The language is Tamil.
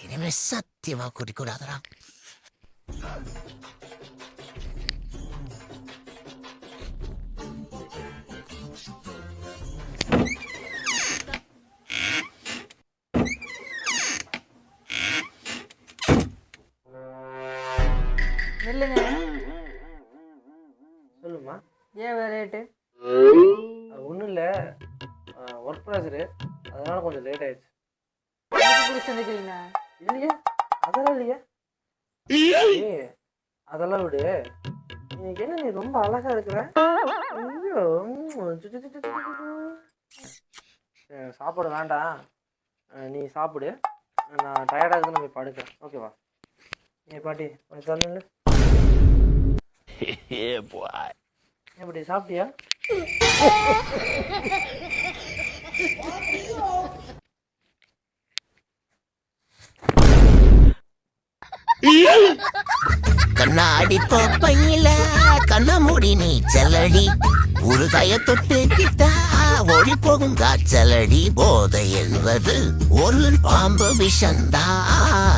இனிமே சத்தியமா குடிக்கூடாதரா. நில்லுங்க. சொல்லுமா. ஏன் லேட்டு? ஒன்றும் இல்லை, ஒர்க் ப்ரெஷரு, அதனால கொஞ்சம் லேட் ஆயிடுச்சு. சந்திக்கிறீங்களா? இல்லையா, அதெல்லாம் இல்லையா. அதெல்லாம் விடு. இன்னைக்கு என்ன நீ ரொம்ப அழகா இருக்கிற. ஐயோ, சாப்பாடு வேண்டாம், நீ சாப்பிடு. நான் டயர்டாக இருக்குன்னு போய் படுக்கிறேன். ஓகேவா? நீ பாட்டி கொஞ்சம் தள்ளு. எப்படி சாப்பிட்டியா? கண்ணாடி கோப்பையில கண்ணமுடி நீச்சலடி, ஒரு கைய தொட்டு கிட்டா ஓடி போகும் காய்ச்சலடி. போதை என்பது ஒரு பாம்பு விஷந்தா.